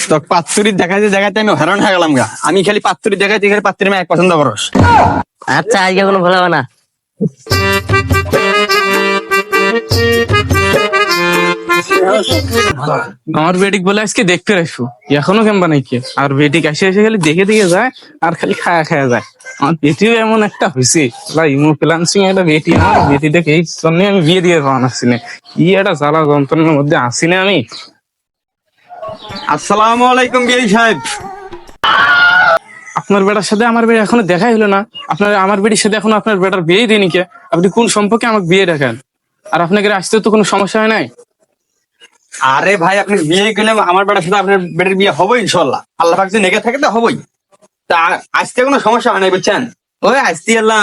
তো পাত্তুরি দেখাইতে দেখাইতে আমি হয়রান হয়ে গেলাম গা। আমি খালি পাত্তুরি দেখাইতে খালি পাত্তুরি মেয়ে এক পছন্দ করস। আচ্ছা আজকে কোনো ভালো হবে না। আমার বেটিক বলে আজকে দেখতে আসবো, এখনো কেমন বানাই কি আর বেটিক এসে এসে খালি দেখে দেখে যায় আর খালি খায়া খায়া যায়। আমার বেটিও এমন একটা হয়েছে, ইমো ফ্রিল্যান্সিং একটা বেটি, আমার বেটিটাকে এই জন্য আমি বিয়ে দিয়ে পাওয়া আসছি না। কি একটা জ্বালা যন্ত্রণার মধ্যে আসি না আমি। আসসালামু আলাইকুম বিআই সাহেব। আপনার বেটার সাথে আমার বিয়ে এখনো দেখাই হলো না। আপনার আমার বেটির সাথে এখনো আপনার বেটার বিয়ে দিইনি কে? আপনি কোন সম্পর্কে আমাকে বিয়ে দেখান? আর আপনাকে আসতে তো কোনো সমস্যা হয় নাই? আরে ভাই, আপনি বিয়ে করলে আমার বেটার সাথে আপনার বেটার বিয়ে হবো ইনশাল্লাহ। আল্লাহ পাক যদি নেগে থাকে তো হবোই। তা আসতে কোনো সমস্যা হয় নাই বুঝছেন। ওই আসতে আল্লাহ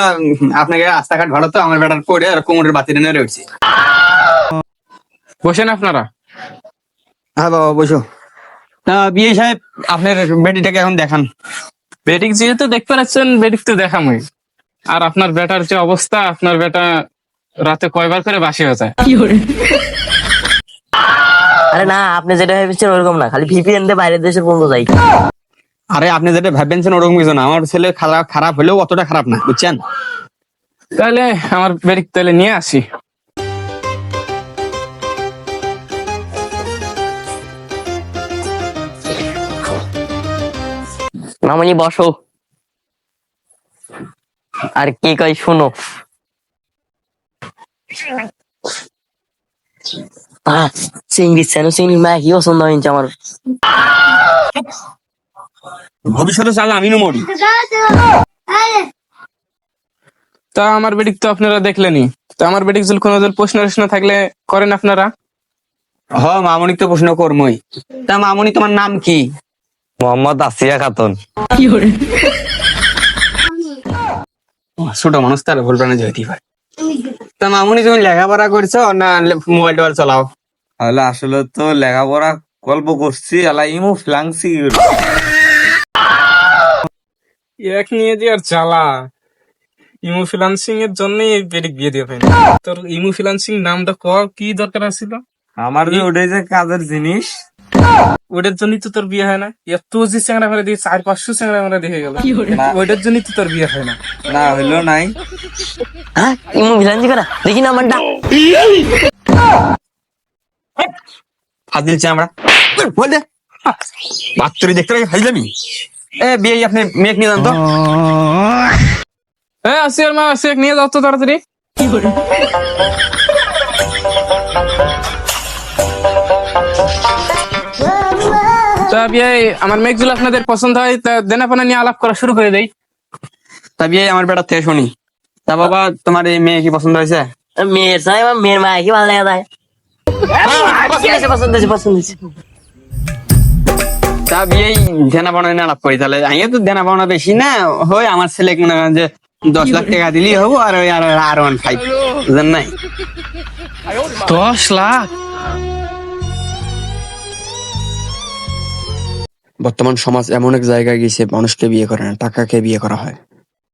আপনাকে রাস্তাঘাট ভাড়া তো আমার বেটার করে আর কোমরের বাতি টেনে রয়েছে। বসেন আপনারা। হ্যাঁ বাবা বসো। তা বিয়ে সাহেব, আপনার বেটিটাকে এখন দেখান। বেটিক যেহেতু দেখতে পাচ্ছেন, বেটিক তো দেখামই। আর আপনার বেটার যে অবস্থা, আপনার বেটা রাতে কয়বার করে বাসি হয়ে যায়। আরে না, আপনি যেটা ভেবেছেন ওরকম না, খালি ভিপিএন দিয়ে বাইরের দেশে পর্যন্ত যাই। আরে আপনি যেটা ভাববেন ওরকম কিছু না। আমার ছেলে খারাপ খারাপ হলেও অতটা খারাপ না বুঝছেন। তাহলে আমার বেটিক তাহলে নিয়ে আসি। মামনি বসো, আর কি কই শুনো। চিংড়ি চেনো, চিংড়ি মা কি পছন্দ হয়েছে আমার। ভবিষ্যতে চাল আমিও মরি। তা আমার বেটিক তো আপনারা দেখলেনি। তো আমার বেটিক যদি কোনো প্রশ্ন টশ্ন থাকলে করেন আপনারা। হ, মামনি তো প্রশ্ন কর্মই। তা মামনি তোমার নাম কি? মোহাম্মদ আসিয়া খাতুন। ছোট মানুষ তার ভুল প্রাণে যেতে পারে। তা মামনি তুমি লেখাপড়া করছো না মোবাইল টোবাইল চালাও? তাহলে আসলে তো লেখাপড়া গল্প করছি ইমো ফ্লাংসি। এক নিয়ে যে আর জ্বালা, ইমো ফ্রিল্যান্সিং এর জন্যই এই বেটিক বিয়ে দিয়ে পাইনি। তোর ইমো ফ্রিল্যান্সিং নামটা কি দরকার ছিল? আমার যে ওটাই যে কাজের জিনিস, ওইটার জন্যই তো তোর বিয়ে হয় না। এত যে চ্যাংড়া মেরে দিয়ে 400-500 চ্যাংড়া মেরে দেখে গেল, ওইটার জন্যই তো তোর বিয়ে হয় না। না হইলো নাই। হ্যাঁ, ইমু ভিলান্জি করা দেখি না আমারটা। ফাজিল চামড়া বল দে। বাচ্চারি দেখতে লাগে ফাইলামি। এ বিয়ে আপনি মেয়ে নিয়ে যান তো। হ্যাঁ আসিয়ার মা, আসিয়া নিয়ে যাও তো তাড়াতাড়ি। তা বিয়ে আমার মেঘগুলো আপনাদের পছন্দ হয়, তা দেনাপানা নিয়ে আলাপ করা শুরু করে দেই। তা বিয়ে আমার বেটার থেকে শুনি। তা বাবা, তোমার এই মেয়ে কি পছন্দ হয়েছে? মেয়ের সাথে আমার মেয়ের মা কি ভালো লাগে যায়। পছন্দ হয়েছে, পছন্দ হয়েছে। তা বিয়ে দেনা পাওনা নিয়ে আলাপ করি তাহলে। আমি তো দেনা পাওনা বেশি না, হয় আমার ছেলে মনে করেন যে 10 লাখ টাকা দিলেই হবো। আর ওই আর 1.5 বুঝেন নাই। 10 লাখ? বর্তমান সমাজ এমন এক জায়গায় গেছে, মানুষকে বিয়ে করে না, টাকাকে বিয়ে করা হয়।